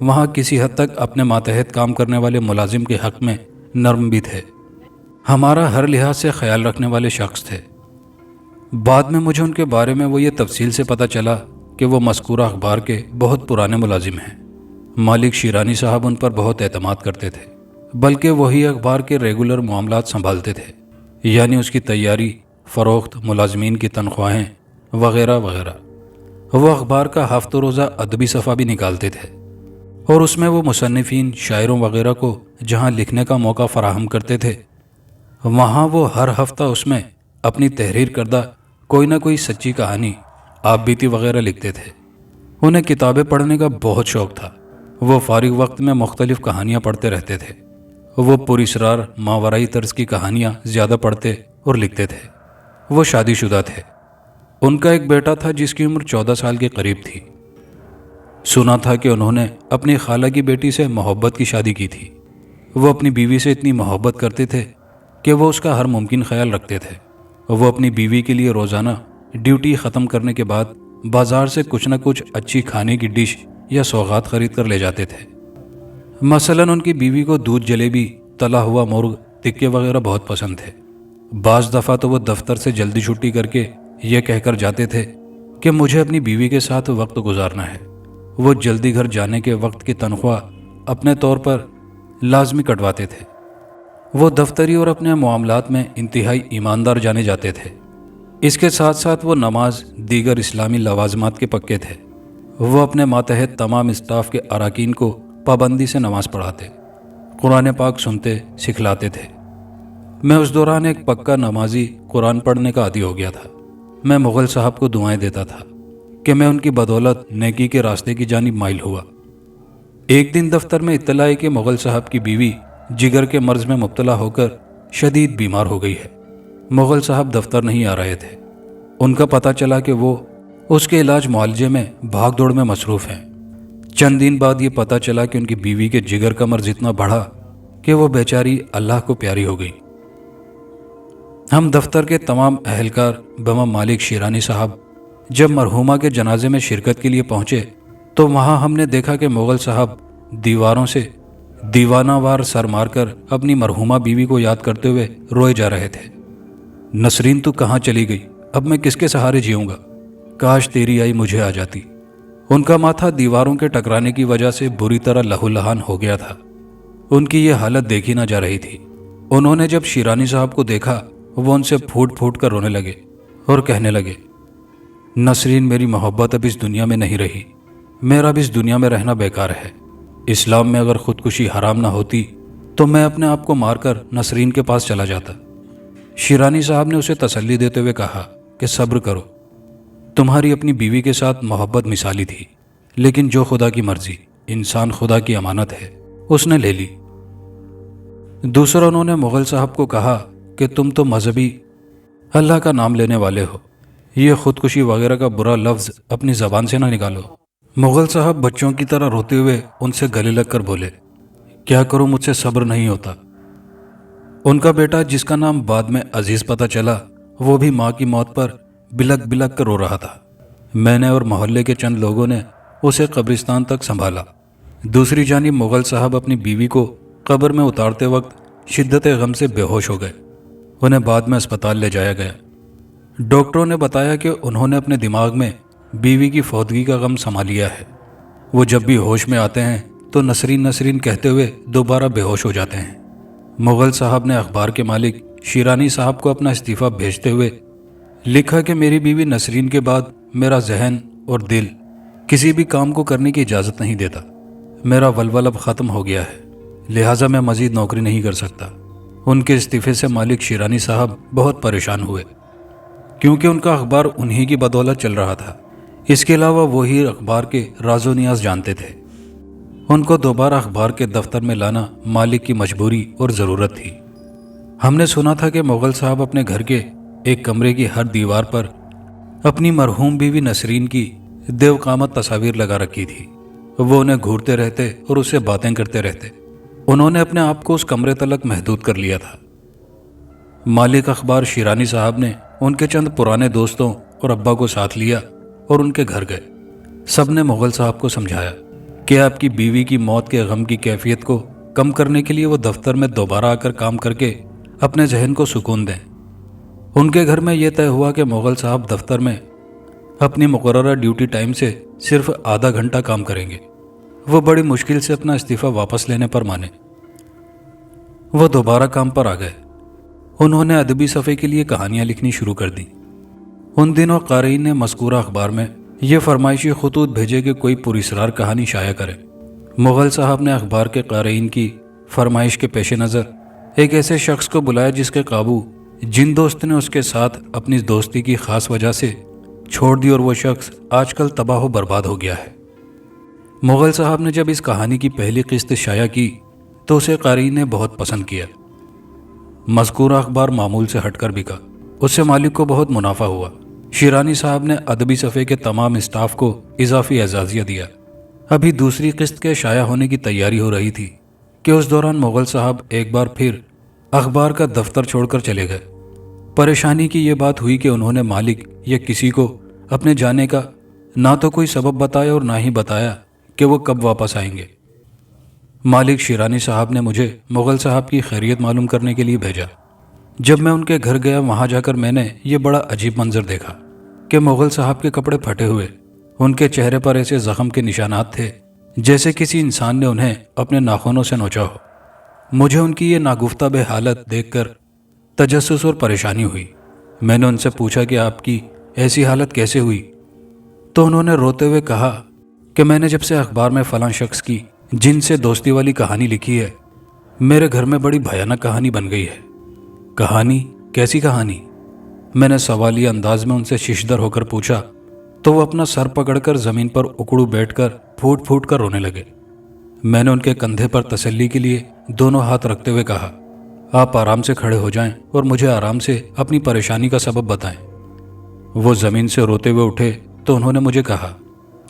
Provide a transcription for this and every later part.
وہاں کسی حد تک اپنے ماتحت کام کرنے والے ملازم کے حق میں نرم بھی تھے، ہمارا ہر لحاظ سے خیال رکھنے والے شخص تھے۔ بعد میں مجھے ان کے بارے میں وہ یہ تفصیل سے پتہ چلا کہ وہ مذکورہ اخبار کے بہت پرانے ملازم ہیں۔ مالک شیرانی صاحب ان پر بہت اعتماد کرتے تھے، بلکہ وہی اخبار کے ریگولر معاملات سنبھالتے تھے، یعنی اس کی تیاری، فروخت، ملازمین کی تنخواہیں وغیرہ وغیرہ۔ وہ اخبار کا ہفتہ روزہ ادبی صفحہ بھی نکالتے تھے، اور اس میں وہ مصنفین، شاعروں وغیرہ کو جہاں لکھنے کا موقع فراہم کرتے تھے، وہاں وہ ہر ہفتہ اس میں اپنی تحریر کردہ کوئی نہ کوئی سچی کہانی، آپ بیتی وغیرہ لکھتے تھے۔ انہیں کتابیں پڑھنے کا بہت شوق تھا۔ وہ فارغ وقت میں مختلف کہانیاں پڑھتے رہتے تھے۔ وہ پراسرار ماورائی طرز کی کہانیاں زیادہ پڑھتے اور لکھتے تھے۔ وہ شادی شدہ تھے۔ ان کا ایک بیٹا تھا جس کی عمر 14 سال کے قریب تھی۔ سنا تھا کہ انہوں نے اپنی خالہ کی بیٹی سے محبت کی شادی کی تھی۔ وہ اپنی بیوی سے اتنی محبت کرتے تھے کہ وہ اس کا ہر ممکن خیال رکھتے تھے۔ وہ اپنی بیوی کے لیے روزانہ ڈیوٹی ختم کرنے کے بعد بازار سے کچھ نہ کچھ اچھی کھانے کی ڈش یا سوغات خرید کر لے جاتے تھے۔ مثلاً ان کی بیوی کو دودھ جلیبی، تلا ہوا مرغ، تکے وغیرہ بہت پسند تھے۔ بعض دفعہ تو وہ دفتر سے جلدی چھٹی کر کے یہ کہہ کر جاتے تھے کہ مجھے اپنی بیوی کے ساتھ وقت گزارنا ہے۔ وہ جلدی گھر جانے کے وقت کی تنخواہ اپنے طور پر لازمی کٹواتے تھے۔ وہ دفتری اور اپنے معاملات میں انتہائی ایماندار جانے جاتے تھے۔ اس کے ساتھ ساتھ وہ نماز، دیگر اسلامی لوازمات کے پکے تھے۔ وہ اپنے ماتحت تمام اسٹاف کے اراکین کو پابندی سے نماز پڑھاتے، قرآن پاک سنتے، سکھلاتے تھے۔ میں اس دوران ایک پکا نمازی، قرآن پڑھنے کا عادی ہو گیا تھا۔ میں مغل صاحب کو دعائیں دیتا تھا کہ میں ان کی بدولت نیکی کے راستے کی جانب مائل ہوا۔ ایک دن دفتر میں اطلاع آئی کہ مغل صاحب کی بیوی جگر کے مرض میں مبتلا ہو کر شدید بیمار ہو گئی ہے۔ مغل صاحب دفتر نہیں آ رہے تھے۔ ان کا پتہ چلا کہ وہ اس کے علاج معالجے میں بھاگ دوڑ میں مصروف ہیں۔ چند دن بعد یہ پتہ چلا کہ ان کی بیوی کے جگر کا مرض اتنا بڑھا کہ وہ بیچاری اللہ کو پیاری ہو گئی۔ ہم دفتر کے تمام اہلکار بمم مالک شیرانی صاحب جب مرحومہ کے جنازے میں شرکت کے لیے پہنچے تو وہاں ہم نے دیکھا کہ مغل صاحب دیواروں سے دیوانہ وار سر مار کر اپنی مرحومہ بیوی کو یاد کرتے ہوئے روئے جا رہے تھے۔ نسرین تو کہاں چلی گئی؟ اب میں کس کے سہارے جیوں گا؟ کاش تیری آئی مجھے آ جاتی۔ ان کا ماتھا دیواروں کے ٹکرانے کی وجہ سے بری طرح لہو لہان ہو گیا تھا۔ ان کی یہ حالت دیکھی نہ جا رہی تھی۔ انہوں نے جب شیرانی صاحب کو دیکھا، وہ ان سے پھوٹ پھوٹ کر رونے لگے اور کہنے لگے، نسرین میری محبت اب اس دنیا میں نہیں رہی، میرا بھی اس دنیا میں رہنا بیکار ہے۔ اسلام میں اگر خودکشی حرام نہ ہوتی تو میں اپنے آپ کو مار کر نسرین کے پاس چلا جاتا۔ شیرانی صاحب نے اسے تسلی دیتے ہوئے کہا کہ صبر کرو، تمہاری اپنی بیوی کے ساتھ محبت مثالی تھی، لیکن جو خدا کی مرضی، انسان خدا کی امانت ہے، اس نے لے لی۔ دوسرا انہوں نے مغل صاحب کو کہا کہ تم تو مذہبی اللہ کا نام لینے والے ہو، یہ خودکشی وغیرہ کا برا لفظ اپنی زبان سے نہ نکالو۔ مغل صاحب بچوں کی طرح روتے ہوئے ان سے گلے لگ کر بولے، کیا کروں، مجھ سے صبر نہیں ہوتا۔ ان کا بیٹا جس کا نام بعد میں عزیز پتہ چلا، وہ بھی ماں کی موت پر بلک بلک کر رو رہا تھا۔ میں نے اور محلے کے چند لوگوں نے اسے قبرستان تک سنبھالا۔ دوسری جانب مغل صاحب اپنی بیوی کو قبر میں اتارتے وقت شدت غم سے بے ہوش ہو گئے۔ انہیں بعد میں اسپتال لے جایا گیا۔ ڈاکٹروں نے بتایا کہ انہوں نے اپنے دماغ میں بیوی کی فوتگی کا غم سما لیا ہے۔ وہ جب بھی ہوش میں آتے ہیں تو نسرین نسرین کہتے ہوئے دوبارہ بے ہوش ہو جاتے ہیں۔ مغل صاحب نے اخبار کے مالک شیرانی صاحب کو اپنا استعفیٰ بھیجتے ہوئے لکھا کہ میری بیوی نسرین کے بعد میرا ذہن اور دل کسی بھی کام کو کرنے کی اجازت نہیں دیتا۔ میرا ولول اب ختم ہو گیا ہے، لہٰذا میں مزید نوکری نہیں کر سکتا۔ ان کے استعفے سے مالک شیرانی صاحب بہت پریشان ہوئے، کیونکہ ان کا اخبار انہی کی بدولت چل رہا تھا۔ اس کے علاوہ وہی اخبار کے راز و نیاز جانتے تھے۔ ان کو دوبارہ اخبار کے دفتر میں لانا مالک کی مجبوری اور ضرورت تھی۔ ہم نے سنا تھا کہ مغل صاحب اپنے گھر کے ایک کمرے کی ہر دیوار پر اپنی مرحوم بیوی نسرین کی دیو قامت تصاویر لگا رکھی تھی۔ وہ انہیں گھورتے رہتے اور اس سے باتیں کرتے رہتے۔ انہوں نے اپنے آپ کو اس کمرے تلک محدود کر لیا تھا۔ مالک اخبار شیرانی صاحب نے ان کے چند پرانے دوستوں اور ابا کو ساتھ لیا اور ان کے گھر گئے۔ سب نے مغل صاحب کو سمجھایا کہ آپ کی بیوی کی موت کے غم کی کیفیت کو کم کرنے کے لیے وہ دفتر میں دوبارہ آ کر کام کر کے اپنے ذہن کو سکون دیں۔ ان کے گھر میں یہ طے ہوا کہ مغل صاحب دفتر میں اپنی مقررہ ڈیوٹی ٹائم سے صرف آدھا گھنٹہ کام کریں گے۔ وہ بڑی مشکل سے اپنا استعفیٰ واپس لینے پر مانے۔ وہ دوبارہ کام پر آ گئے۔ انہوں نے ادبی صفحے کے لیے کہانیاں لکھنی شروع کر دیں۔ ان دنوں قارئین نے مذکورہ اخبار میں یہ فرمائشی خطوط بھیجے کہ کوئی پراسرار کہانی شائع کرے۔ مغل صاحب نے اخبار کے قارئین کی فرمائش کے پیش نظر ایک ایسے شخص کو بلایا جس کے قابو جن دوست نے اس کے ساتھ اپنی دوستی کی خاص وجہ سے چھوڑ دی، اور وہ شخص آج کل تباہ و برباد ہو گیا ہے۔ مغل صاحب نے جب اس کہانی کی پہلی قسط شائع کی تو اسے قارئین نے بہت پسند کیا۔ مذکورہ اخبار معمول سے ہٹ کر بکا۔ اس سے مالک کو بہت منافع ہوا۔ شیرانی صاحب نے ادبی صفحے کے تمام اسٹاف کو اضافی اعزازیہ دیا۔ ابھی دوسری قسط کے شائع ہونے کی تیاری ہو رہی تھی کہ اس دوران مغل صاحب ایک بار پھر اخبار کا دفتر چھوڑ کر چلے گئے۔ پریشانی کی یہ بات ہوئی کہ انہوں نے مالک یا کسی کو اپنے جانے کا نہ تو کوئی سبب بتایا اور نہ ہی بتایا کہ وہ کب واپس آئیں گے۔ مالک شیرانی صاحب نے مجھے مغل صاحب کی خیریت معلوم کرنے کے لیے بھیجا۔ جب میں ان کے گھر گیا، وہاں جا کر میں نے یہ بڑا عجیب منظر دیکھا کہ مغل صاحب کے کپڑے پھٹے ہوئے، ان کے چہرے پر ایسے زخم کے نشانات تھے جیسے کسی انسان نے انہیں اپنے ناخنوں سے نوچا ہو۔ مجھے ان کی یہ ناگفتہ بے حالت دیکھ کر تجسس اور پریشانی ہوئی۔ میں نے ان سے پوچھا کہ آپ کی ایسی حالت کیسے ہوئی؟ تو انہوں نے روتے ہوئے کہا کہ میں نے جب سے اخبار میں فلاں شخص کی جن سے دوستی والی کہانی لکھی ہے، میرے گھر میں بڑی بھیانک کہانی بن گئی ہے۔ کہانی؟ کیسی کہانی؟ میں نے سوالیہ انداز میں ان سے ششدر ہو کر پوچھا تو وہ اپنا سر پکڑ کر زمین پر اکڑو بیٹھ کر پھوٹ پھوٹ کر رونے لگے۔ میں نے ان کے کندھے پر تسلی کے لیے دونوں ہاتھ رکھتے ہوئے کہا، آپ آرام سے کھڑے ہو جائیں اور مجھے آرام سے اپنی پریشانی کا سبب بتائیں۔ وہ زمین سے روتے ہوئے اٹھے تو انہوں نے مجھے کہا،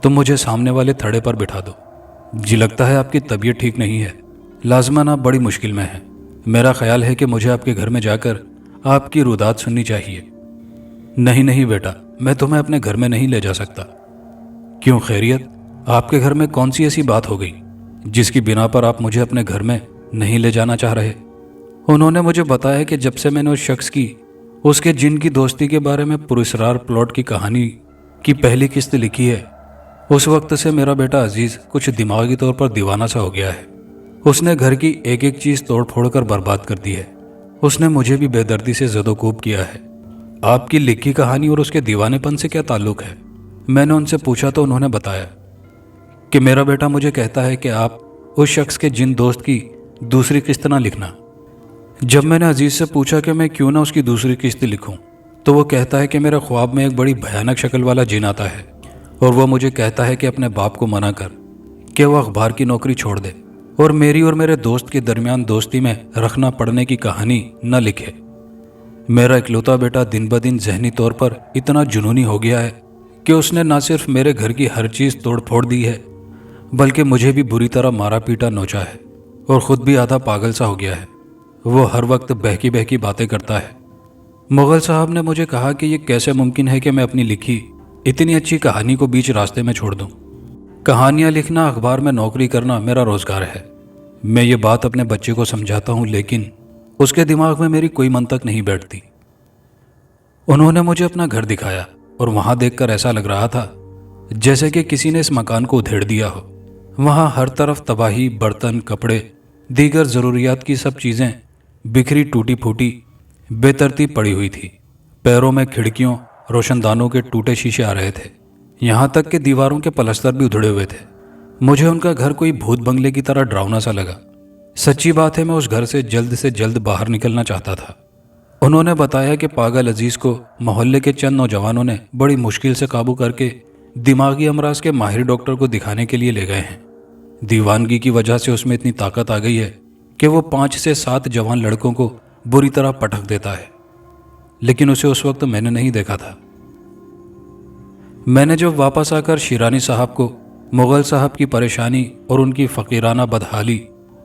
تم مجھے سامنے والے تھڑے پر بٹھا دو۔ جی لگتا ہے آپ کی طبیعت ٹھیک نہیں ہے، لازماً آپ بڑی مشکل میں ہیں۔ میرا خیال ہے کہ مجھے آپ کے گھر میں جا کر آپ کی روداد سننی چاہیے۔ نہیں بیٹا، میں تمہیں اپنے گھر میں نہیں لے جا سکتا۔ کیوں؟ خیریت؟ آپ کے گھر میں کون سی ایسی بات ہو گئی جس کی بنا پر آپ مجھے اپنے گھر میں نہیں لے جانا چاہ رہے؟ انہوں نے مجھے بتایا کہ جب سے میں نے اس شخص کی اس کے جن کی دوستی کے بارے میں پراسرار پلاٹ کی کہانی کی پہلی قسط لکھی ہے، اس وقت سے میرا بیٹا عزیز کچھ دماغی طور پر دیوانہ سا ہو گیا ہے۔ اس نے گھر کی ایک ایک چیز توڑ پھوڑ کر برباد کر دی ہے۔ اس نے مجھے بھی بے دردی سے زد و کوب کیا ہے۔ آپ کی لکھی کہانی اور اس کے دیوانے پن سے کیا تعلق ہے؟ میں نے ان سے پوچھا تو انہوں نے بتایا کہ میرا بیٹا مجھے کہتا ہے کہ آپ اس شخص کے جن دوست کی دوسری قسط نہ لکھنا۔ جب میں نے عزیز سے پوچھا کہ میں کیوں نہ اس کی دوسری قسط لکھوں تو وہ کہتا ہے کہ میرے خواب میں ایک بڑی بھیانک شکل والا جن آتا ہے اور وہ مجھے کہتا ہے کہ اپنے باپ کو منع کر کہ وہ اخبار کی نوکری چھوڑ دے اور میری اور میرے دوست کے درمیان دوستی میں رکھنا پڑنے کی کہانی نہ لکھے۔ میرا اکلوتا بیٹا دن بدن ذہنی طور پر اتنا جنونی ہو گیا ہے کہ اس نے نہ صرف میرے گھر کی ہر چیز توڑ پھوڑ دی ہے بلکہ مجھے بھی بری طرح مارا پیٹا نوچا ہے اور خود بھی آدھا پاگل سا ہو گیا ہے۔ وہ ہر وقت بہکی بہکی باتیں کرتا ہے۔ مغل صاحب نے مجھے کہا کہ یہ کیسے ممکن ہے کہ میں اپنی لکھی اتنی اچھی کہانی کو بیچ راستے میں چھوڑ دوں۔ کہانیاں لکھنا، اخبار میں نوکری کرنا میرا روزگار ہے۔ میں یہ بات اپنے بچے کو سمجھاتا ہوں لیکن اس کے دماغ میں میری کوئی منطق نہیں بیٹھتی۔ انہوں نے مجھے اپنا گھر دکھایا اور وہاں دیکھ کر ایسا لگ رہا تھا جیسے کہ کسی نے اس مکان کو ادھیڑ دیا ہو۔ وہاں ہر طرف تباہی، برتن، کپڑے، دیگر ضروریات کی سب چیزیں بکھری ٹوٹی پھوٹی بے ترتیب پڑی ہوئی تھی۔ پیروں میں کھڑکیوں، روشن دانوں کے ٹوٹے شیشے آ رہے تھے، یہاں تک کہ دیواروں کے پلستر بھی ادھڑے ہوئے تھے۔ مجھے ان کا گھر کوئی بھوت بنگلے کی طرح ڈراؤنا سا لگا۔ سچی بات ہے، میں اس گھر سے جلد باہر نکلنا چاہتا تھا۔ انہوں نے بتایا کہ پاگل عزیز کو محلے کے چند نوجوانوں نے بڑی مشکل سے قابو کر کے دماغی امراض کے ماہر ڈاکٹر کو دکھانے کے لیے لے گئے ہیں۔ دیوانگی کی وجہ سے اس میں اتنی طاقت آ گئی ہے کہ وہ 5 سے 7 جوان لڑکوں کو بری طرح پٹک دیتا ہے، لیکن اسے اس وقت میں نے نہیں دیکھا تھا۔ میں نے جب واپس آ کر شیرانی صاحب کو مغل صاحب کی پریشانی اور ان کی فقیرانہ بدحالی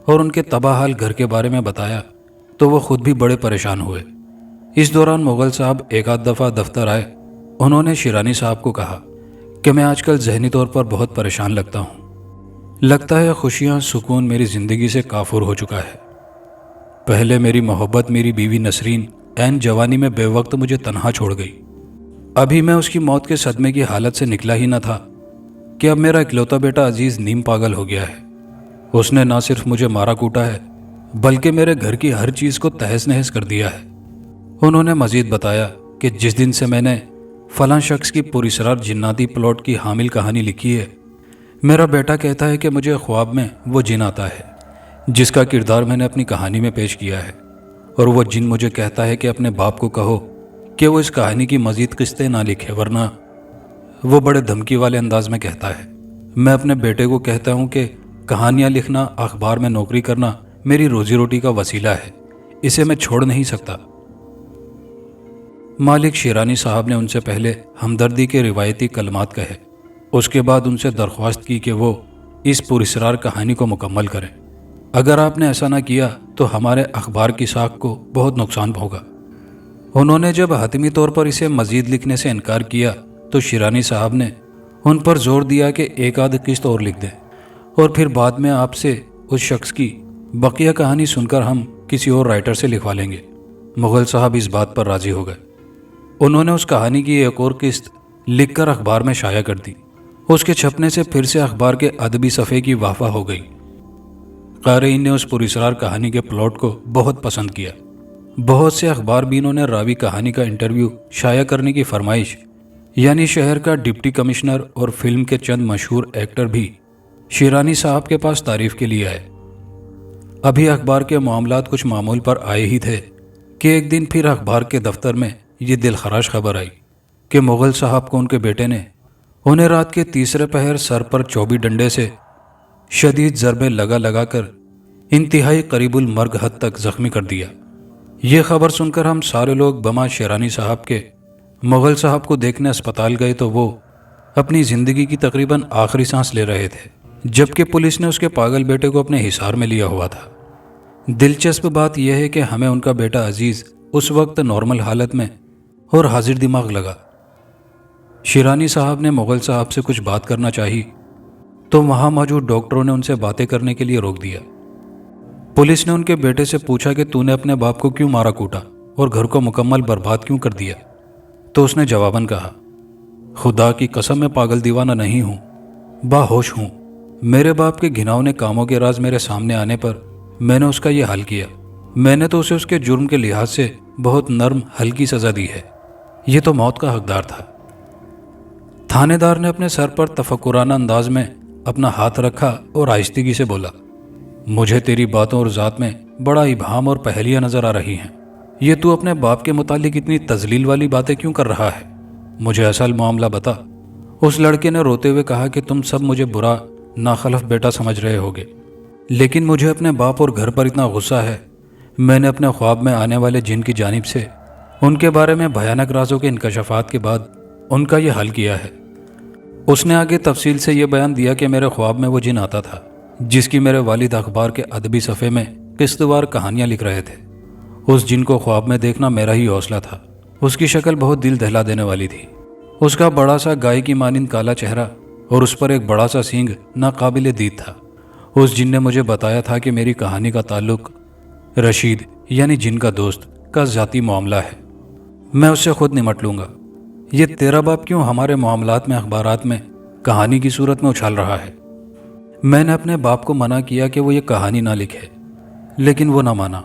اور ان کے تباہ حال گھر کے بارے میں بتایا تو وہ خود بھی بڑے پریشان ہوئے۔ اس دوران مغل صاحب ایک آدھ دفعہ دفتر آئے۔ انہوں نے شیرانی صاحب کو کہا کہ میں آج کل ذہنی طور پر بہت پریشان لگتا ہوں، لگتا ہے خوشیاں سکون میری زندگی سے کافور ہو چکا ہے۔ پہلے میری محبت میری بیوی نسرین عین جوانی میں بے وقت مجھے تنہا چھوڑ گئی۔ ابھی میں اس کی موت کے صدمے کی حالت سے نکلا ہی نہ تھا کہ اب میرا اکلوتا بیٹا عزیز نیم پاگل ہو گیا ہے۔ اس نے نہ صرف مجھے مارا کوٹا ہے بلکہ میرے گھر کی ہر چیز کو تہس نہس کر دیا ہے۔ انہوں نے مزید بتایا کہ جس دن سے میں نے فلاں شخص کی پراسرار جناتی پلاٹ کی حامل کہانی لکھی ہے، میرا بیٹا کہتا ہے کہ مجھے خواب میں وہ جن آتا ہے جس کا کردار میں نے اپنی کہانی میں پیش کیا ہے، اور وہ جن مجھے کہتا ہے کہ اپنے باپ کو کہو کہ وہ اس کہانی کی مزید قسطیں نہ لکھے، ورنہ وہ بڑے دھمکی والے انداز میں کہتا ہے۔ میں اپنے بیٹے کو کہتا ہوں کہ کہانیاں لکھنا، اخبار میں نوکری کرنا میری روزی روٹی کا وسیلہ ہے، اسے میں چھوڑ نہیں سکتا۔ مالک شیرانی صاحب نے ان سے پہلے ہمدردی کے روایتی کلمات کہے، اس کے بعد ان سے درخواست کی کہ وہ اس پراسرار کہانی کو مکمل کریں۔ اگر آپ نے ایسا نہ کیا تو ہمارے اخبار کی ساکھ کو بہت نقصان ہوگا۔ انہوں نے جب حتمی طور پر اسے مزید لکھنے سے انکار کیا تو شیرانی صاحب نے ان پر زور دیا کہ ایک آدھ قسط اور لکھ دیں، اور پھر بعد میں آپ سے اس شخص کی بقیہ کہانی سن کر ہم کسی اور رائٹر سے لکھوا لیں گے۔ مغل صاحب اس بات پر راضی ہو گئے۔ انہوں نے اس کہانی کی ایک اور قسط لکھ کر اخبار میں شائع کر دی۔ اس کے چھپنے سے پھر سے اخبار کے ادبی صفحے کی واہ واہ ہو گئی۔ قارئین نے اس پراسرار کہانی کے پلاٹ کو بہت پسند کیا۔ بہت سے اخبار بھی انہوں نے راوی کہانی کا انٹرویو شائع کرنے کی فرمائش، یعنی شہر کا ڈپٹی کمشنر اور فلم کے چند مشہور ایکٹر بھی شیرانی صاحب کے پاس تعریف کے لیے آئے۔ ابھی اخبار کے معاملات کچھ معمول پر آئے ہی تھے کہ ایک دن پھر اخبار کے دفتر میں یہ دلخراش خبر آئی کہ مغل صاحب کو ان کے بیٹے نے انہیں رات کے تیسرے پہر سر پر 24 ڈنڈے سے شدید ضربیں لگا کر انتہائی قریب المرگ حد تک زخمی کر دیا۔ یہ خبر سن کر ہم سارے لوگ بما شیرانی صاحب کے مغل صاحب کو دیکھنے اسپتال گئے تو وہ اپنی زندگی کی تقریباً آخری سانس لے رہے تھے، جبکہ پولیس نے اس کے پاگل بیٹے کو اپنے حصار میں لیا ہوا تھا۔ دلچسپ بات یہ ہے کہ ہمیں ان کا بیٹا عزیز اس وقت نارمل حالت میں اور حاضر دماغ لگا۔ شیرانی صاحب نے مغل صاحب سے کچھ بات کرنا چاہی تو وہاں موجود ڈاکٹروں نے ان سے باتیں کرنے کے لیے روک دیا۔ پولیس نے ان کے بیٹے سے پوچھا کہ تو نے اپنے باپ کو کیوں مارا کوٹا اور گھر کو مکمل برباد کیوں کر دیا؟ تو اس نے جواباً کہا، خدا کی قسم میں پاگل دیوانہ نہیں ہوں، باہوش ہوں۔ میرے باپ کے گھناؤنے کاموں کے راز میرے سامنے آنے پر میں نے اس کا یہ حل کیا۔ میں نے تو اسے اس کے جرم کے لحاظ سے بہت نرم ہلکی سزا دی ہے، یہ تو موت کا حقدار تھا۔ تھانے دار نے اپنے سر پر تفکرانہ انداز میں اپنا ہاتھ رکھا اور آہستگی سے بولا، مجھے تیری باتوں اور ذات میں بڑا ابہام اور پہلیاں نظر آ رہی ہیں۔ یہ تو اپنے باپ کے متعلق اتنی تذلیل والی باتیں کیوں کر رہا ہے؟ مجھے اصل معاملہ بتا۔ اس لڑکے نے روتے ہوئے کہا کہ تم سب مجھے برا ناخلف بیٹا سمجھ رہے ہوگے، لیکن مجھے اپنے باپ اور گھر پر اتنا غصہ ہے۔ میں نے اپنے خواب میں آنے والے جن کی جانب سے ان کے بارے میں بھیانک رازوں کے انکشافات کے بعد ان کا یہ حل کیا ہے۔ اس نے آگے تفصیل سے یہ بیان دیا کہ میرے خواب میں وہ جن آتا تھا جس کی میرے والد اخبار کے ادبی صفحے میں قسط وار کہانیاں لکھ رہے تھے۔ اس جن کو خواب میں دیکھنا میرا ہی حوصلہ تھا۔ اس کی شکل بہت دل دہلا دینے والی تھی۔ اس کا بڑا سا گائے کی مانند کالا چہرہ اور اس پر ایک بڑا سا سینگ ناقابل دید تھا۔ اس جن نے مجھے بتایا تھا کہ میری کہانی کا تعلق رشید یعنی جن کا دوست کا ذاتی معاملہ ہے، میں اس سے خود نمٹ لوں گا۔ یہ تیرا باپ کیوں ہمارے معاملات میں اخبارات میں کہانی کی صورت میں اچھال رہا ہے؟ میں نے اپنے باپ کو منع کیا کہ وہ یہ کہانی نہ لکھے، لیکن وہ نہ مانا۔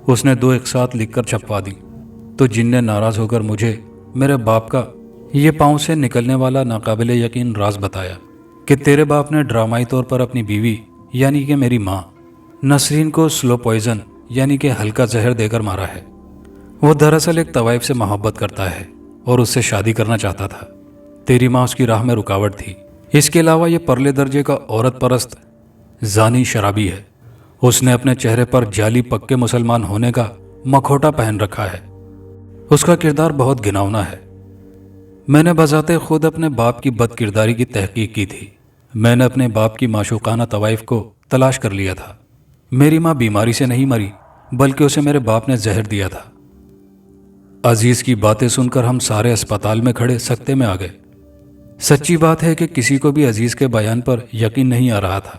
اس نے 2 ایک ساتھ لکھ کر چھپوا دی تو جن نے ناراض ہو کر مجھے میرے باپ کا یہ پاؤں سے نکلنے والا ناقابل یقین راز بتایا کہ تیرے باپ نے ڈرامائی طور پر اپنی بیوی یعنی کہ میری ماں نسرین کو سلو پوائزن یعنی کہ ہلکا زہر دے کر مارا ہے۔ وہ دراصل ایک طوائف سے محبت کرتا ہے اور اس سے شادی کرنا چاہتا تھا۔ تیری ماں اس کی راہ میں رکاوٹ تھی۔ اس کے علاوہ یہ پرلے درجے کا عورت پرست زانی شرابی ہے۔ اس نے اپنے چہرے پر جعلی پکے مسلمان ہونے کا مکھوٹا پہن رکھا ہے۔ اس کا کردار بہت گھناؤنا ہے۔ میں نے بذات خود اپنے باپ کی بد کرداری کی تحقیق کی تھی۔ میں نے اپنے باپ کی معشوقانہ طوائف کو تلاش کر لیا تھا۔ میری ماں بیماری سے نہیں مری بلکہ اسے میرے باپ نے زہر دیا تھا۔ عزیز کی باتیں سن کر ہم سارے اسپتال میں کھڑے سکتے میں آ گئے۔ سچی بات ہے کہ کسی کو بھی عزیز کے بیان پر یقین نہیں آ رہا تھا۔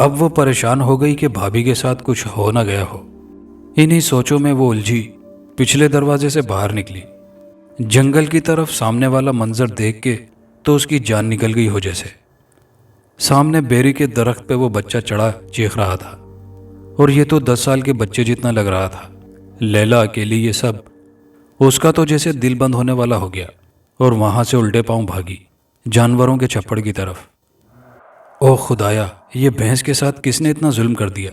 اب وہ پریشان ہو گئی کہ بھابھی کے ساتھ کچھ ہو نہ گیا ہو۔ انہی سوچوں میں وہ الجھی پچھلے دروازے سے باہر نکلی۔ جنگل کی طرف سامنے والا منظر دیکھ کے تو اس کی جان نکل گئی ہو جیسے۔ سامنے بیری کے درخت پہ وہ بچہ چڑھا چیخ رہا تھا، اور یہ تو 10 سال کے بچے جتنا لگ رہا تھا۔ لیلا اکیلی یہ سب، اس کا تو جیسے دل بند ہونے والا ہو گیا، اور وہاں سے الٹے پاؤں بھاگی جانوروں کے چھپڑ کی طرف۔ او خدایا، یہ بھینس کے ساتھ کس نے اتنا ظلم کر دیا؟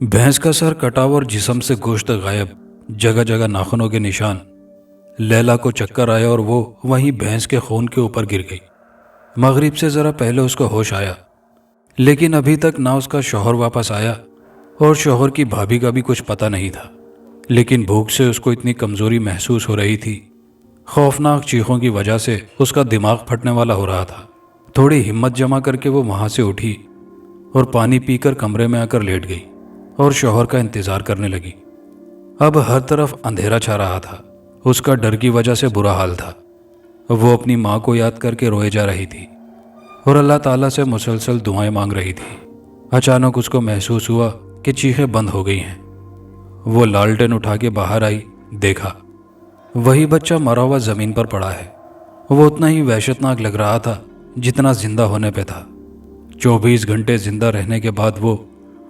بھینس کا سر کٹا اور جسم سے گوشت غائب، جگہ جگہ ناخنوں کے نشان۔ لیلا کو چکر آیا اور وہ وہیں بھینس کے خون کے اوپر گر گئی۔ مغرب سے ذرا پہلے اس کو ہوش آیا، لیکن ابھی تک نہ اس کا شوہر واپس آیا اور شوہر کی بھابھی کا بھی کچھ پتہ نہیں تھا۔ لیکن بھوک سے اس کو اتنی کمزوری محسوس ہو رہی تھی، خوفناک چیخوں کی وجہ سے اس کا دماغ پھٹنے والا ہو رہا تھا۔ تھوڑی ہمت جمع کر کے وہ وہاں سے اٹھی اور پانی پی کر کمرے میں آ کر لیٹ گئی اور شوہر کا انتظار کرنے لگی۔ اب ہر طرف اندھیرا چھا رہا تھا، اس کا ڈر کی وجہ سے برا حال تھا۔ وہ اپنی ماں کو یاد کر کے روئے جا رہی تھی اور اللہ تعالیٰ سے مسلسل دعائیں مانگ رہی تھی۔ اچانک اس کو محسوس ہوا کہ چیخیں بند ہو گئی ہیں۔ وہ لالٹین اٹھا کے باہر آئی، دیکھا وہی بچہ مرا ہوا زمین پر پڑا ہے۔ وہ اتنا ہی وحشتناک لگ رہا تھا جتنا زندہ ہونے پہ تھا۔ 24 گھنٹے زندہ رہنے کے بعد وہ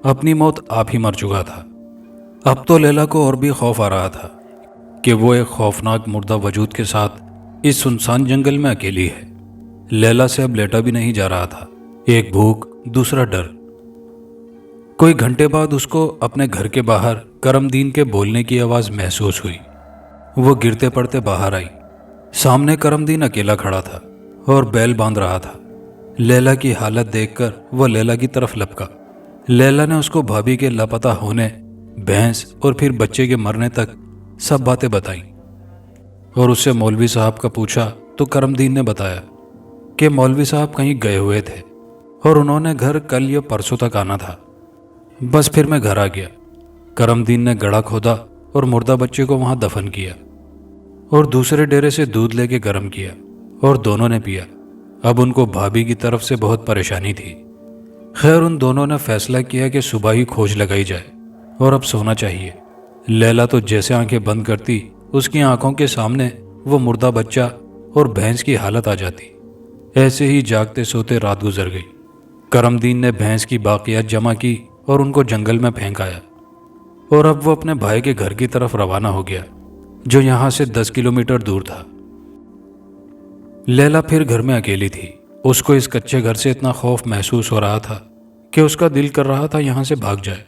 اپنی موت آپ ہی مر چکا تھا۔ اب تو لیلا کو اور بھی خوف آ رہا تھا کہ وہ ایک خوفناک مردہ وجود کے ساتھ اس سنسان جنگل میں اکیلی ہے۔ لیلا سے اب لیٹا بھی نہیں جا رہا تھا، ایک بھوک، دوسرا ڈر۔ کوئی گھنٹے بعد اس کو اپنے گھر کے باہر کرم دین کے بولنے کی آواز محسوس ہوئی۔ وہ گرتے پڑتے باہر آئی۔ سامنے کرم دین اکیلا کھڑا تھا اور بیل باندھ رہا تھا۔ لیلا کی حالت دیکھ کر وہ لیلا کی طرف لپکا۔ لیلا نے اس کو بھابھی کے لاپتہ ہونے، بھینس اور پھر بچے کے مرنے تک سب باتیں بتائیں، اور اس سے مولوی صاحب کا پوچھا تو کرم دین نے بتایا کہ مولوی صاحب کہیں گئے ہوئے تھے اور انہوں نے گھر کل یا پرسوں تک آنا تھا۔ بس پھر میں گھر آ گیا۔ کرم دین نے گڑھا کھودا اور مردہ بچے کو وہاں دفن کیا اور دوسرے ڈیرے سے دودھ لے کے گرم کیا اور دونوں نے پیا۔ اب ان کو بھابھی کی طرف سے بہت پریشانی تھی۔ خیر ان دونوں نے فیصلہ کیا کہ صبح ہی کھوج لگائی جائے اور اب سونا چاہیے۔ لیلا تو جیسے آنکھیں بند کرتی اس کی آنکھوں کے سامنے وہ مردہ بچہ اور بھینس کی حالت آ جاتی۔ ایسے ہی جاگتے سوتے رات گزر گئی۔ کرم دین نے بھینس کی باقیات جمع کی اور ان کو جنگل میں پھینک آیا، اور اب وہ اپنے بھائی کے گھر کی طرف روانہ ہو گیا جو یہاں سے 10 کلومیٹر دور تھا۔ لیلا پھر گھر میں اکیلی تھی۔ اس کو اس کچے گھر سے اتنا خوف محسوس ہو رہا تھا کہ اس کا دل کر رہا تھا یہاں سے بھاگ جائے۔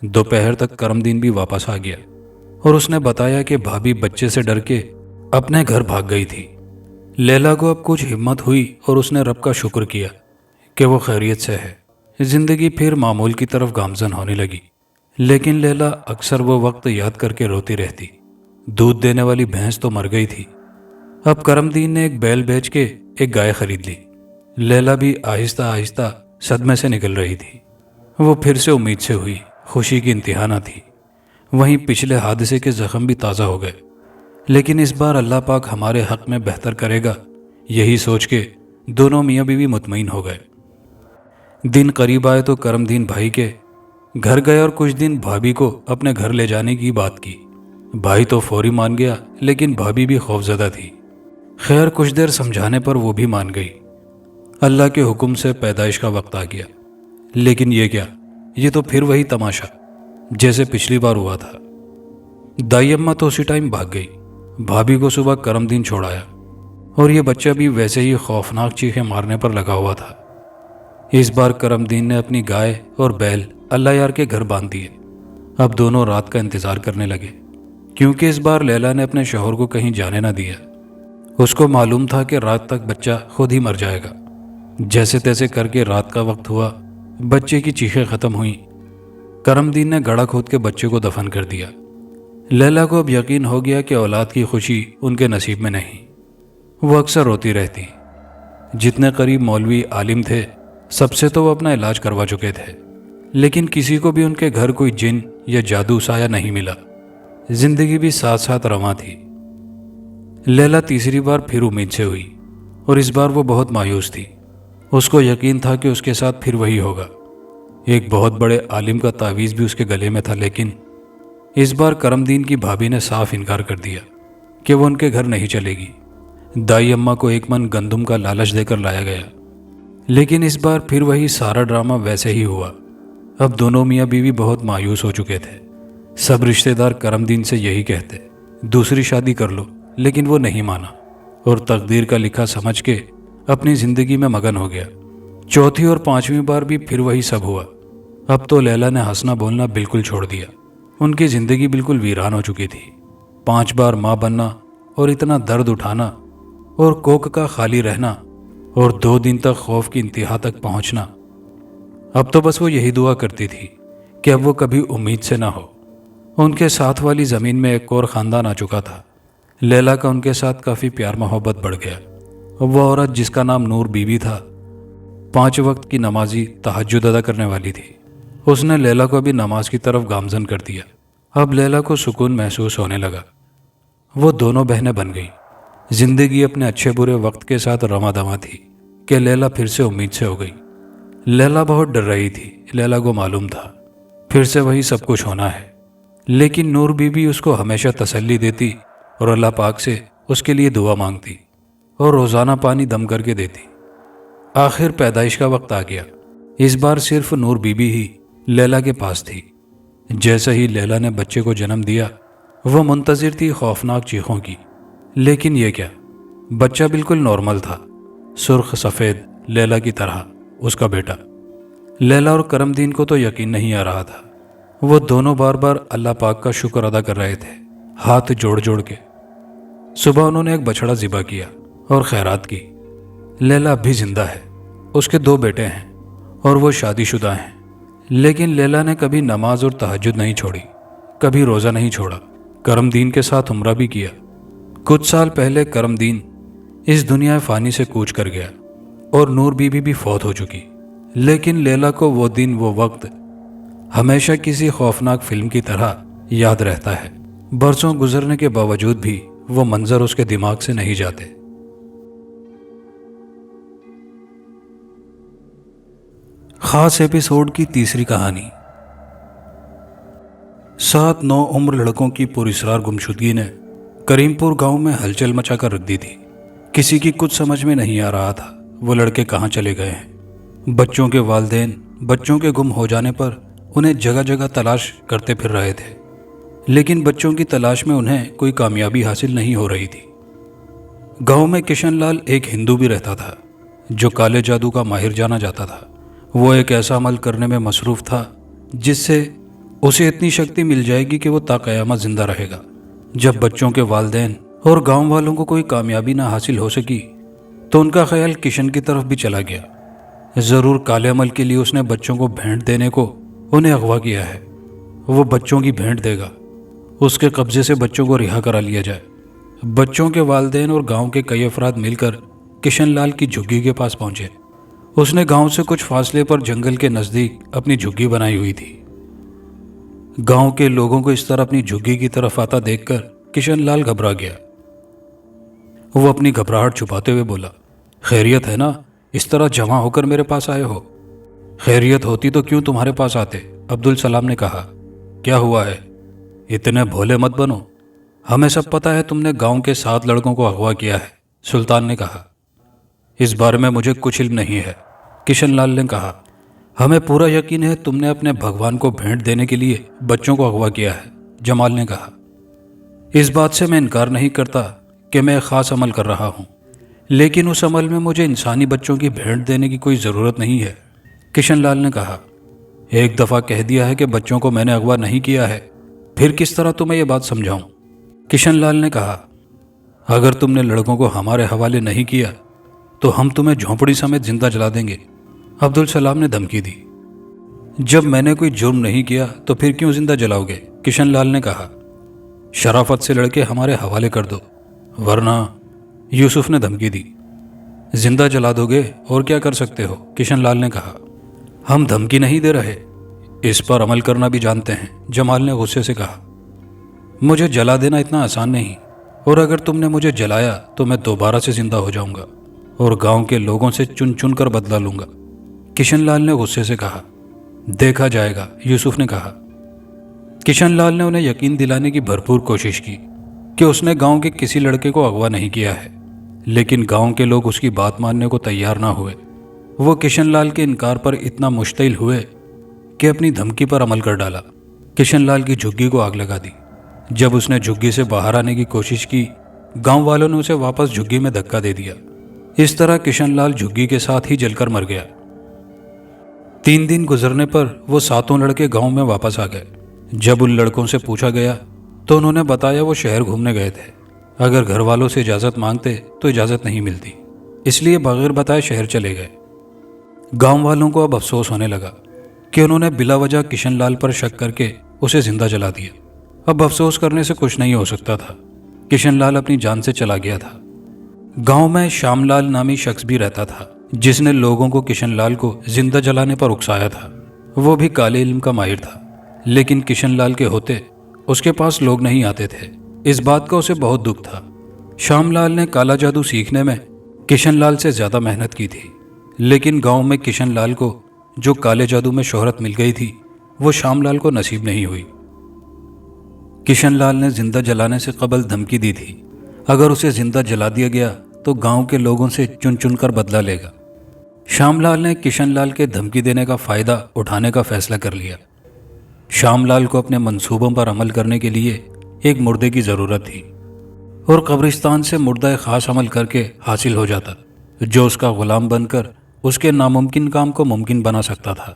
دوپہر تک کرم دین بھی واپس آ گیا اور اس نے بتایا کہ بھابھی بچے سے ڈر کے اپنے گھر بھاگ گئی تھی۔ لیلا کو اب کچھ ہمت ہوئی اور اس نے رب کا شکر کیا کہ وہ خیریت سے ہے۔ زندگی پھر معمول کی طرف گامزن ہونے لگی، لیکن لیلا اکثر وہ وقت یاد کر کے روتی رہتی۔ دودھ دینے والی بھینس تو مر گئی تھی۔ اب کرم دین نے ایک بیل بیچ کے ایک گائے خرید لی۔ لیلا بھی آہستہ آہستہ صدمے سے نکل رہی تھی۔ وہ پھر سے امید سے ہوئی، خوشی کی انتہا نہ تھی۔ وہیں پچھلے حادثے کے زخم بھی تازہ ہو گئے، لیکن اس بار اللہ پاک ہمارے حق میں بہتر کرے گا، یہی سوچ کے دونوں میاں بیوی مطمئن ہو گئے۔ دن قریب آئے تو کرم دین بھائی کے گھر گئے اور کچھ دن بھابھی کو اپنے گھر لے جانے کی بات کی۔ بھائی تو فوری مان گیا، لیکن بھابھی بھی خوفزدہ تھی۔ خیر کچھ دیر سمجھانے پر وہ بھی مان گئی۔ اللہ کے حکم سے پیدائش کا وقت آ گیا، لیکن یہ کیا، یہ تو پھر وہی تماشا جیسے پچھلی بار ہوا تھا۔ دائی اماں تو اسی ٹائم بھاگ گئی۔ بھابھی کو صبح کرم دین چھوڑایا اور یہ بچہ بھی ویسے ہی خوفناک چیخیں مارنے پر لگا ہوا تھا۔ اس بار کرم دین نے اپنی گائے اور بیل اللہ یار کے گھر باندھ دیے۔ اب دونوں رات کا انتظار کرنے لگے، کیونکہ اس بار لیلا نے اپنے شوہر کو کہیں جانے نہ دیا۔ اس کو معلوم تھا کہ رات تک بچہ خود ہی مر جائے گا۔ جیسے تیسے کر کے رات کا وقت ہوا، بچے کی چیخیں ختم ہوئیں۔ کرم دین نے گڑھا کھود کے بچے کو دفن کر دیا۔ لیلا کو اب یقین ہو گیا کہ اولاد کی خوشی ان کے نصیب میں نہیں۔ وہ اکثر روتی رہتی۔ جتنے قریب مولوی عالم تھے سب سے تو وہ اپنا علاج کروا چکے تھے، لیکن کسی کو بھی ان کے گھر کوئی جن یا جادو سایہ نہیں ملا۔ زندگی بھی ساتھ ساتھ رواں تھی۔ لیلا تیسری بار پھر امید سے ہوئی، اور اس بار وہ بہت مایوس تھی۔ اس کو یقین تھا کہ اس کے ساتھ پھر وہی ہوگا۔ ایک بہت بڑے عالم کا تعویذ بھی اس کے گلے میں تھا، لیکن اس بار کرم دین کی بھابھی نے صاف انکار کر دیا کہ وہ ان کے گھر نہیں چلے گی۔ دائی اماں کو 1 من گندم کا لالچ دے کر لایا گیا، لیکن اس بار پھر وہی سارا ڈرامہ ویسے ہی ہوا۔ اب دونوں میاں بیوی بہت مایوس ہو چکے تھے۔ سب رشتہ دار کرم دین سے یہی کہتے دوسری شادی کر لو، لیکن وہ نہیں مانا اور تقدیر کا لکھا سمجھ کے اپنی زندگی میں مگن ہو گیا۔ چوتھی اور 5ویں بار بھی پھر وہی سب ہوا۔ اب تو لیلا نے ہنسنا بولنا بالکل چھوڑ دیا۔ ان کی زندگی بالکل ویران ہو چکی تھی۔ 5 بار ماں بننا اور اتنا درد اٹھانا اور کوکھ کا خالی رہنا اور 2 دن تک خوف کی انتہا تک پہنچنا۔ اب تو بس وہ یہی دعا کرتی تھی کہ اب وہ کبھی امید سے نہ ہو۔ ان کے ساتھ والی زمین میں ایک اور خاندان آ چکا تھا۔ لیلا کا ان کے ساتھ کافی پیار محبت بڑھ گیا۔ وہ عورت جس کا نام نور بی بی تھا، 5 وقت کی نمازی، تہجد ادا کرنے والی تھی۔ اس نے لیلا کو بھی نماز کی طرف گامزن کر دیا۔ اب لیلا کو سکون محسوس ہونے لگا۔ وہ دونوں بہنیں بن گئیں۔ زندگی اپنے اچھے برے وقت کے ساتھ رواں دواں تھی کہ لیلا پھر سے امید سے ہو گئی۔ لیلا بہت ڈر رہی تھی۔ لیلا کو معلوم تھا پھر سے وہی سب کچھ ہونا ہے، لیکن نور بی بی اس کو ہمیشہ تسلی دیتی اور اللہ پاک سے اس کے لیے دعا مانگتی اور روزانہ پانی دم کر کے دیتی۔ آخر پیدائش کا وقت آ گیا۔ اس بار صرف نور بی بی ہی لیلا کے پاس تھی۔ جیسے ہی لیلا نے بچے کو جنم دیا، وہ منتظر تھی خوفناک چیخوں کی، لیکن یہ کیا، بچہ بالکل نارمل تھا، سرخ سفید، لیلا کی طرح، اس کا بیٹا۔ لیلا اور کرم دین کو تو یقین نہیں آ رہا تھا۔ وہ دونوں بار بار اللہ پاک کا شکر ادا کر رہے تھے، ہاتھ جوڑ جوڑ کے۔ صبح انہوں نے ایک بچڑا ذبح کیا اور خیرات کی۔ لیلا اب بھی زندہ ہے، اس کے 2 بیٹے ہیں اور وہ شادی شدہ ہیں، لیکن لیلا نے کبھی نماز اور تہجد نہیں چھوڑی، کبھی روزہ نہیں چھوڑا۔ کرم دین کے ساتھ عمرہ بھی کیا۔ کچھ سال پہلے کرم دین اس دنیا فانی سے کوچ کر گیا اور نور بی بی بھی فوت ہو چکی، لیکن لیلا کو وہ دن، وہ وقت ہمیشہ کسی خوفناک فلم کی طرح یاد رہتا ہے۔ برسوں گزرنے کے باوجود بھی وہ منظر اس کے دماغ سے نہیں جاتے۔ خاص ایپیسوڈ کی تیسری کہانی۔ 7-9 عمر لڑکوں کی پراسرار گمشدگی نے کریم پور گاؤں میں ہلچل مچا کر رکھ دی تھی۔ کسی کی کچھ سمجھ میں نہیں آ رہا تھا وہ لڑکے کہاں چلے گئے ہیں۔ بچوں کے والدین بچوں کے گم ہو جانے پر انہیں جگہ جگہ تلاش کرتے پھر رہے تھے، لیکن بچوں کی تلاش میں انہیں کوئی کامیابی حاصل نہیں ہو رہی تھی۔ گاؤں میں کشن لال ایک ہندو بھی رہتا تھا جو کالے جادو کا ماہر جانا جاتا تھا۔ وہ ایک ایسا عمل کرنے میں مصروف تھا جس سے اسے اتنی شکتی مل جائے گی کہ وہ تا قیامت زندہ رہے گا۔ جب بچوں کے والدین اور گاؤں والوں کو کوئی کامیابی نہ حاصل ہو سکی تو ان کا خیال کشن کی طرف بھی چلا گیا۔ ضرور کالے عمل کے لیے اس نے بچوں کو بھیٹ دینے کو انہیں اغوا کیا ہے۔ وہ بچوں کی بھیٹ دے گا، اس کے قبضے سے بچوں کو رہا کرا لیا جائے۔ بچوں کے والدین اور گاؤں کے کئی افراد مل کر کشن لال کی جھگی کے پاس پہنچے۔ اس نے گاؤں سے کچھ فاصلے پر جنگل کے نزدیک اپنی جھگی بنائی ہوئی تھی۔ گاؤں کے لوگوں کو اس طرح اپنی جھگی کی طرف آتا دیکھ کر کشن لال گھبرا گیا۔ وہ اپنی گھبراہٹ چھپاتے ہوئے بولا، خیریت ہے نا؟ اس طرح جمع ہو کر میرے پاس آئے ہو؟ خیریت ہوتی تو کیوں تمہارے پاس آتے؟ عبدالسلام نے کہا۔ کیا ہوا ہے؟ اتنے بھولے مت بنو، ہمیں سب پتہ ہے تم نے گاؤں کے 7 لڑکوں کو اغوا کیا ہے، سلطان نے کہا۔ اس بارے میں مجھے کچھ علم نہیں ہے، کشن لال نے کہا۔ ہمیں پورا یقین ہے تم نے اپنے بھگوان کو بھیٹ دینے کے لیے بچوں کو اغوا کیا ہے، جمال نے کہا۔ اس بات سے میں انکار نہیں کرتا کہ میں ایک خاص عمل کر رہا ہوں، لیکن اس عمل میں مجھے انسانی بچوں کی بھیٹ دینے کی کوئی ضرورت نہیں ہے، کشن لال نے کہا۔ ایک دفعہ کہہ دیا ہے کہ بچوں کو میں نے اغوا نہیں کیا ہے، پھر کس طرح تمہیں یہ بات سمجھاؤں؟ کشن لال نے کہا۔ اگر تم نے لڑکوں کو ہمارے حوالے نہیں کیا تو ہم تمہیں جھونپڑی سمیت زندہ جلا دیں گے، عبدالسلام نے دھمکی دی۔ جب میں نے کوئی جرم نہیں کیا تو پھر کیوں زندہ جلاؤ گے؟ کشن لال نے کہا۔ شرافت سے لڑکے ہمارے حوالے کر دو ورنہ، یوسف نے دھمکی دی۔ زندہ جلا دو گے اور کیا کر سکتے ہو؟ کشن لال نے کہا۔ ہم دھمکی نہیں دے رہے، اس پر عمل کرنا بھی جانتے ہیں، جمال نے غصے سے کہا۔ مجھے جلا دینا اتنا آسان نہیں، اور اگر تم نے مجھے جلایا تو میں دوبارہ سے زندہ ہو جاؤں گا اور گاؤں کے لوگوں سے چن چن کر بدلہ لوں گا، کشن لال نے غصے سے کہا۔ دیکھا جائے گا، یوسف نے کہا۔ کشن لال نے انہیں یقین دلانے کی بھرپور کوشش کی کہ اس نے گاؤں کے کسی لڑکے کو اغوا نہیں کیا ہے، لیکن گاؤں کے لوگ اس کی بات ماننے کو تیار نہ ہوئے۔ وہ کشن لال کے انکار پر اتنا مشتعل ہوئے کہ اپنی دھمکی پر عمل کر ڈالا۔ کشن لال کی جھگی کو آگ لگا دی۔ جب اس نے جھگی سے باہر آنے کی کوشش کی، گاؤں والوں نے اسے واپس جھگی میں دھکا دے دیا۔ اس طرح کشن لال جھگی کے ساتھ ہی جل کر مر گیا۔ 3 دن گزرنے پر وہ 7 لڑکے گاؤں میں واپس آ گئے۔ جب ان لڑکوں سے پوچھا گیا تو انہوں نے بتایا وہ شہر گھومنے گئے تھے۔ اگر گھر والوں سے اجازت مانگتے تو اجازت نہیں ملتی، اس لیے بغیر بتائے شہر چلے گئے۔ گاؤں والوں کو اب افسوس ہونے لگا کہ انہوں نے بلا وجہ کشن لال پر شک کر کے اسے زندہ جلا دیا۔ اب افسوس کرنے سے کچھ نہیں ہو سکتا تھا۔ کشن لال اپنی جان سے چلا گیا تھا۔ گاؤں میں شام لال نامی شخص بھی رہتا تھا، جس نے لوگوں کو کشن لال کو زندہ جلانے پر اکسایا تھا۔ وہ بھی کالے علم کا ماہر تھا، لیکن کشن لال کے ہوتے اس کے پاس لوگ نہیں آتے تھے۔ اس بات کا اسے بہت دکھ تھا۔ شام لال نے کالا جادو سیکھنے میں کشن لال سے زیادہ محنت کی تھی، لیکن گاؤں میں کشن لال کو جو کالے جادو میں شہرت مل گئی تھی، وہ شام لال کو نصیب نہیں ہوئی۔ کشن لال نے زندہ جلانے سے قبل دھمکی دی تھی، اگر اسے زندہ جلا دیا گیا تو گاؤں کے لوگوں سے چن چن کر بدلہ لے گا۔ شام لال نے کشن لال کے دھمکی دینے کا فائدہ اٹھانے کا فیصلہ کر لیا۔ شام لال کو اپنے منصوبوں پر عمل کرنے کے لیے ایک مردے کی ضرورت تھی، اور قبرستان سے مردہ خاص عمل کر کے حاصل ہو جاتا، جو اس کا غلام بن کر اس کے ناممکن کام کو ممکن بنا سکتا تھا۔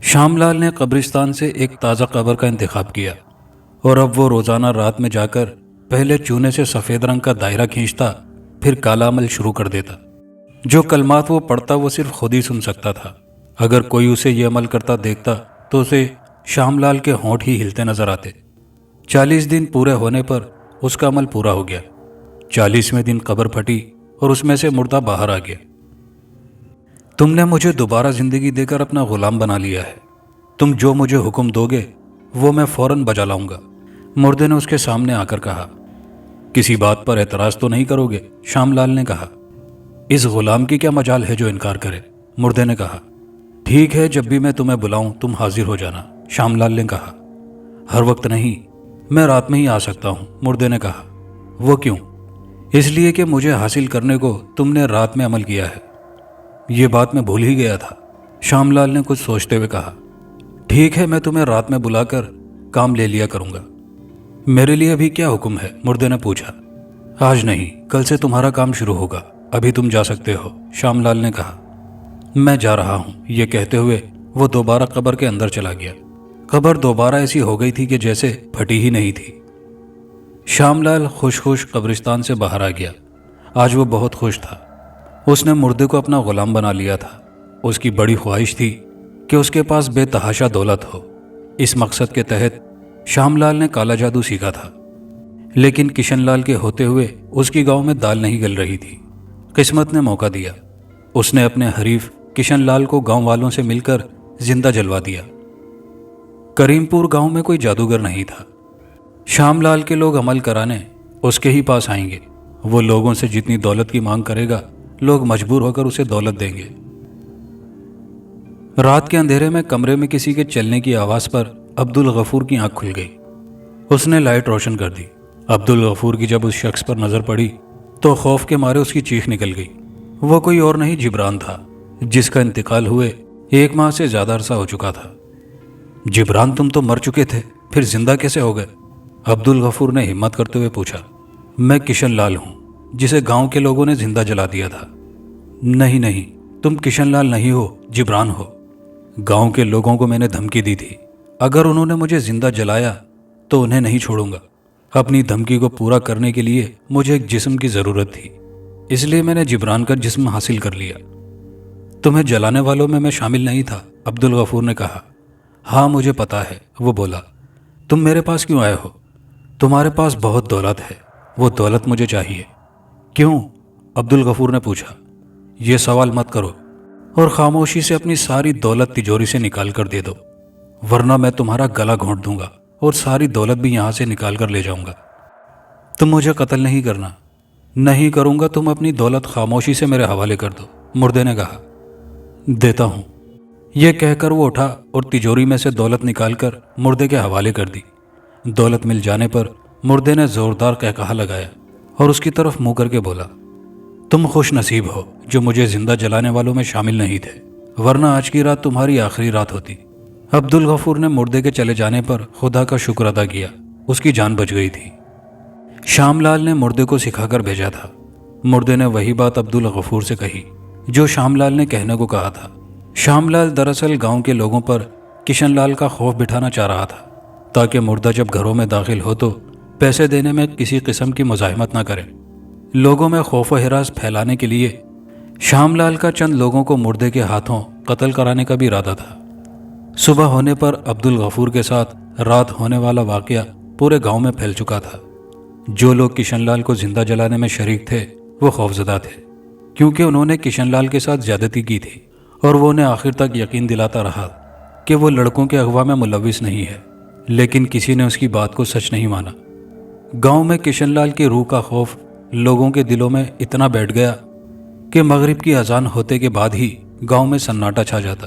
شام لال نے قبرستان سے ایک تازہ قبر کا انتخاب کیا، اور اب وہ روزانہ رات میں جا کر پہلے چونے سے سفید رنگ کا دائرہ کھینچتا، پھر کالا عمل شروع کر دیتا۔ جو کلمات وہ پڑھتا وہ صرف خود ہی سن سکتا تھا۔ اگر کوئی اسے یہ عمل کرتا دیکھتا تو اسے شام لال کے ہونٹ ہی ہلتے نظر آتے۔ 40 دن پورے ہونے پر اس کا عمل پورا ہو گیا۔ 40ویں دن قبر پھٹی اور اس میں سے مردہ باہر آ گیا۔ تم نے مجھے دوبارہ زندگی دے کر اپنا غلام بنا لیا ہے۔ تم جو مجھے حکم دو گے وہ میں فوراً بجا لاؤں گا، مردے نے اس کے سامنے آ کر کہا۔ کسی بات پر اعتراض تو نہیں کرو گے؟ شام لال نے کہا۔ اس غلام کی کیا مجال ہے جو انکار کرے؟ مردے نے کہا۔ ٹھیک ہے، جب بھی میں تمہیں بلاؤں تم حاضر ہو جانا، شام لال نے کہا۔ ہر وقت نہیں، میں رات میں ہی آ سکتا ہوں، مردے نے کہا۔ وہ کیوں؟ اس لیے کہ مجھے حاصل کرنے کو تم نے رات میں عمل کیا ہے۔ یہ بات میں بھول ہی گیا تھا، شام لال نے کچھ سوچتے ہوئے کہا۔ ٹھیک ہے، میں تمہیں رات میں بلا کر کام لے لیا کروں گا۔ میرے لیے ابھی کیا حکم ہے؟ مردے نے پوچھا۔ آج نہیں، کل سے تمہارا کام شروع ہوگا، ابھی تم جا سکتے ہو، شام لال نے کہا۔ میں جا رہا ہوں، یہ کہتے ہوئے وہ دوبارہ قبر کے اندر چلا گیا۔ قبر دوبارہ ایسی ہو گئی تھی کہ جیسے پھٹی ہی نہیں تھی۔ شام لال خوش خوش قبرستان سے باہر آ گیا۔ آج وہ بہت خوش تھا۔ اس نے مردے کو اپنا غلام بنا لیا تھا۔ اس کی بڑی خواہش تھی کہ اس کے پاس بے تحاشا دولت ہو۔ اس مقصد کے تحت شام لال نے کالا جادو سیکھا تھا، لیکن کشن لال کے ہوتے ہوئے اس کی گاؤں میں دال نہیں گل رہی تھی۔ قسمت نے موقع دیا۔ اس نے اپنے حریف کشن لال کو گاؤں والوں سے مل کر زندہ جلوا دیا۔ کریم پور گاؤں میں کوئی جادوگر نہیں تھا۔ شام لال کے لوگ عمل کرانے اس کے ہی پاس آئیں گے۔ وہ لوگوں سے جتنی دولت کی مانگ کرے گا، لوگ مجبور ہو کر اسے دولت دیں گے۔ رات کے اندھیرے میں کمرے میں کسی کے چلنے کی آواز پر عبد الغفور کی آنکھ کھل گئی۔ اس نے لائٹ روشن کر دی۔ عبد الغفور کی جب اس شخص پر نظر پڑی تو خوف کے مارے اس کی چیخ نکل گئی۔ وہ کوئی اور نہیں جبران تھا، جس کا انتقال ہوئے 1 ماہ سے زیادہ عرصہ ہو چکا تھا۔ جبران، تم تو مر چکے تھے، پھر زندہ کیسے ہو گئے؟ عبد الغفور نے ہمت کرتے ہوئے پوچھا۔ میں کشن لال ہوں، جسے گاؤں کے لوگوں نے زندہ جلا دیا تھا۔ نہیں، تم کشن لال نہیں ہو، جبران ہو۔ گاؤں کے لوگوں کو میں نے دھمکی دی تھی، اگر انہوں نے مجھے زندہ جلایا تو انہیں نہیں چھوڑوں گا۔ اپنی دھمکی کو پورا کرنے کے لیے مجھے ایک جسم کی ضرورت تھی، اس لیے میں نے جبران کا جسم حاصل کر لیا۔ تمہیں جلانے والوں میں شامل نہیں تھا، عبد الغفور نے کہا۔ ہاں مجھے پتا ہے، وہ بولا۔ تم میرے پاس کیوں آئے ہو؟ تمہارے پاس بہت دولت ہے، وہ دولت مجھے چاہیے۔ کیوں؟ عبد الغفور نے پوچھا۔ یہ سوال مت کرو اور خاموشی سے اپنی ساری دولت تجوری سے نکال کر دے دو، ورنہ میں تمہارا گلا گھونٹ دوں گا اور ساری دولت بھی یہاں سے نکال کر لے جاؤں گا۔ تم مجھے قتل نہیں کرنا۔ نہیں کروں گا، تم اپنی دولت خاموشی سے میرے حوالے کر دو، مردے نے کہا۔ دیتا ہوں۔ یہ کہہ کر وہ اٹھا اور تجوری میں سے دولت نکال کر مردے کے حوالے کر دی۔ دولت مل جانے پر مردے نے زوردار قہقہا لگایا اور اس کی طرف منہ کر کے بولا، تم خوش نصیب ہو جو مجھے زندہ جلانے والوں میں شامل نہیں تھے، ورنہ آج کی رات تمہاری آخری رات ہوتی۔ عبدالغفور نے مردے کے چلے جانے پر خدا کا شکر ادا کیا، اس کی جان بچ گئی تھی۔ شام لال نے مردے کو سکھا کر بھیجا تھا۔ مردے نے وہی بات عبدالغفور سے کہی جو شام لال نے کہنے کو کہا تھا۔ شام لال دراصل گاؤں کے لوگوں پر کشن لال کا خوف بٹھانا چاہ رہا تھا تاکہ مردہ جب گھروں میں داخل ہو تو پیسے دینے میں کسی قسم کی مزاحمت نہ کرے۔ لوگوں میں خوف و ہراس پھیلانے کے لیے شام لال کا چند لوگوں کو مردے کے ہاتھوں قتل کرانے کا بھی ارادہ تھا۔ صبح ہونے پر عبدالغفور کے ساتھ رات ہونے والا واقعہ پورے گاؤں میں پھیل چکا تھا۔ جو لوگ کشن لال کو زندہ جلانے میں شریک تھے وہ خوفزدہ تھے، کیونکہ انہوں نے کشن لال کے ساتھ زیادتی کی تھی اور وہ انہیں آخر تک یقین دلاتا رہا کہ وہ لڑکوں کے اغوا میں ملوث نہیں ہے، لیکن کسی نے اس کی بات کو سچ نہیں مانا۔ گاؤں میں کشن لال کی روح کا خوف لوگوں کے دلوں میں اتنا بیٹھ گیا کہ مغرب کی اذان ہوتے کے بعد ہی گاؤں میں سناٹا چھا جاتا۔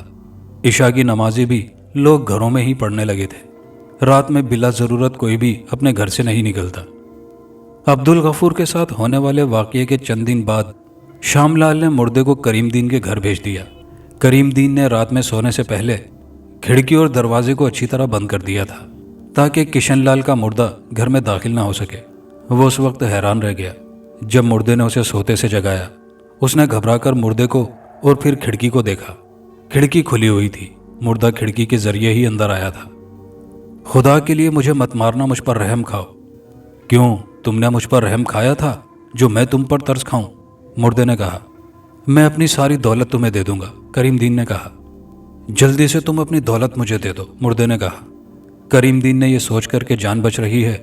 عشاء کی نمازیں بھی لوگ گھروں میں ہی پڑھنے لگے تھے۔ رات میں بلا ضرورت کوئی بھی اپنے گھر سے نہیں نکلتا۔ عبدالغفور کے ساتھ ہونے والے واقعے کے چند دن بعد شام لال نے مردے کو کریم دین کے گھر بھیج دیا۔ کریم دین نے رات میں سونے سے پہلے کھڑکی اور دروازے کو اچھی طرح بند کر دیا تھا تاکہ کشن لال کا مردہ گھر میں داخل نہ ہو سکے۔ وہ اس وقت حیران رہ گیا جب مردے نے اسے سوتے سے جگایا۔ اس نے گھبرا کر مردے کو اور پھر کھڑکی کو دیکھا۔ کھڑکی کھلی ہوئی تھی، مردہ کھڑکی کے ذریعے ہی اندر آیا تھا۔ خدا کے لیے مجھے مت مارنا، مجھ پر رحم کھاؤ۔ کیوں، تم نے مجھ پر رحم کھایا تھا جو میں تم پر ترس کھاؤں؟ مردے نے کہا۔ میں اپنی ساری دولت تمہیں دے دوں گا، کریم دین نے کہا۔ جلدی سے تم اپنی دولت مجھے دے دو، مردے نے کہا۔ کریم دین نے یہ سوچ کر کہ جان بچ رہی ہے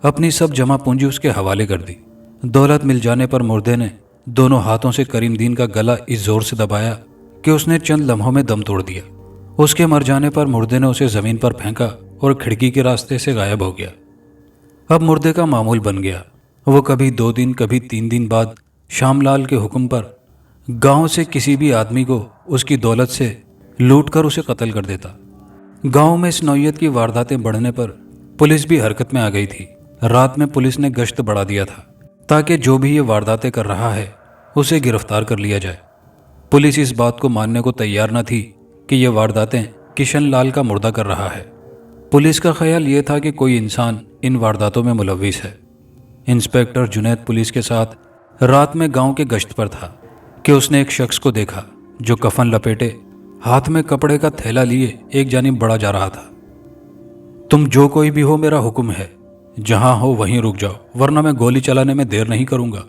اپنی سب جمع پونجی اس کے حوالے کر دی۔ دولت مل جانے پر مردے نے دونوں ہاتھوں سے کریم دین کا گلا اس زور سے دبایا کہ اس نے چند لمحوں میں دم توڑ دیا۔ اس کے مر جانے پر مردے نے اسے زمین پر پھینکا اور کھڑکی کے راستے سے غائب ہو گیا۔ اب مردے کا معمول بن گیا، وہ کبھی 2 دن کبھی 3 دن بعد شام لال کے حکم پر گاؤں سے کسی بھی آدمی کو اس کی دولت سے لوٹ کر اسے قتل کر دیتا۔ گاؤں میں اس نوعیت کی وارداتیں بڑھنے پر پولیس بھی حرکت میں آ گئی تھی۔ رات میں پولیس نے گشت بڑھا دیا تھا تاکہ جو بھی یہ وارداتیں کر رہا ہے اسے گرفتار کر لیا جائے۔ پولیس اس بات کو ماننے کو تیار نہ تھی کہ یہ وارداتیں کشن لال کا مردہ کر رہا ہے۔ پولیس کا خیال یہ تھا کہ کوئی انسان ان وارداتوں میں ملوث ہے۔ انسپکٹر جنید پولیس کے ساتھ رات میں گاؤں کے گشت پر تھا کہ اس نے ایک شخص کو دیکھا جو کفن لپیٹے ہاتھ میں کپڑے کا تھیلا لیے ایک جانب بڑھا جا رہا تھا۔ تم جو کوئی بھی ہو، میرا حکم ہے، جہاں ہو وہیں رک جاؤ ورنہ میں گولی چلانے میں دیر نہیں کروں گا،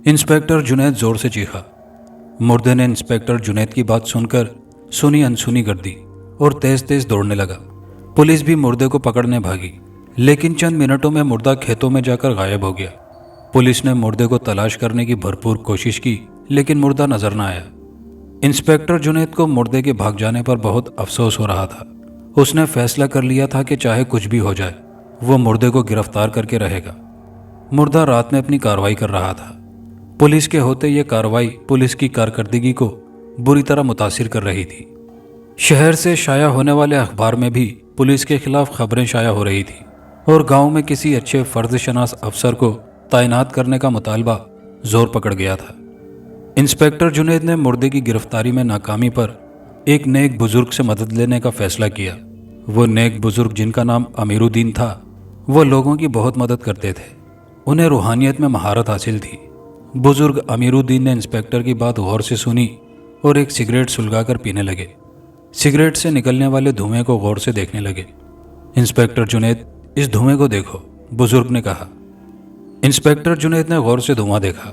انسپکٹر جنید زور سے چیخا۔ مردے نے انسپکٹر جنید کی بات سن کر سنی انسنی کر دی اور تیز تیز دوڑنے لگا۔ پولیس بھی مردے کو پکڑنے بھاگی، لیکن چند منٹوں میں مردہ کھیتوں میں جا کر غائب ہو گیا۔ پولیس نے مردے کو تلاش کرنے کی بھرپور کوشش کی لیکن مردہ نظر نہ آیا۔ انسپکٹر جنید کو مردے کے بھاگ جانے پر بہت افسوس ہو رہا تھا۔ اس نے فیصلہ کر لیا تھا کہ چاہے کچھ بھی ہو جائے وہ مردے کو گرفتار کر کے رہے گا۔ مردہ رات میں اپنی کارروائی کر رہا تھا۔ پولیس کے ہوتے یہ کارروائی پولیس کی کارکردگی کو بری طرح متاثر کر رہی تھی۔ شہر سے شائع ہونے والے اخبار میں بھی پولیس کے خلاف خبریں شائع ہو رہی تھیں اور گاؤں میں کسی اچھے فرد شناس افسر کو تعینات کرنے کا مطالبہ زور پکڑ گیا تھا۔ انسپکٹر جنید نے مردے کی گرفتاری میں ناکامی پر ایک نیک بزرگ سے مدد لینے کا فیصلہ کیا۔ وہ نیک بزرگ جن کا نام امیر الدین تھا، وہ لوگوں کی بہت مدد کرتے تھے، انہیں روحانیت میں مہارت حاصل تھی۔ بزرگ امیر الدین نے انسپکٹر کی بات غور سے سنی اور ایک سگریٹ سلگا کر پینے لگے۔ سگریٹ سے نکلنے والے دھوئیں کو غور سے دیکھنے لگے۔ انسپکٹر جنید، اس دھوئیں کو دیکھو، بزرگ نے کہا۔ انسپکٹر جنید نے غور سے دھواں دیکھا۔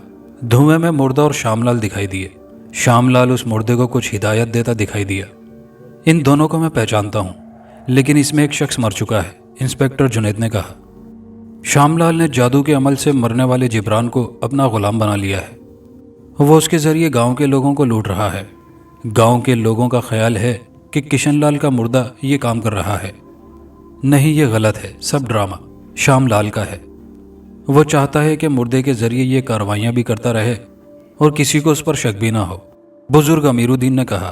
دھوئیں میں مردہ اور شام لال دکھائی دیے۔ شام لال اس مردے کو کچھ ہدایت دیتا دکھائی دیا۔ ان دونوں کو میں پہچانتا ہوں، لیکن اس میں ایک شخص مر چکا ہے، انسپکٹر جنید نے کہا۔ شام لال نے جادو کے عمل سے مرنے والے جبران کو اپنا غلام بنا لیا ہے۔ وہ اس کے ذریعے گاؤں کے لوگوں کو لوٹ رہا ہے۔ گاؤں کے لوگوں کا خیال ہے کہ کشن لال کا مردہ یہ کام کر رہا ہے۔ نہیں، یہ غلط ہے، سب ڈرامہ شام لال کا ہے۔ وہ چاہتا ہے کہ مردے کے ذریعے یہ کاروائیاں بھی کرتا رہے اور کسی کو اس پر شک بھی نہ ہو، بزرگ امیر الدین نے کہا۔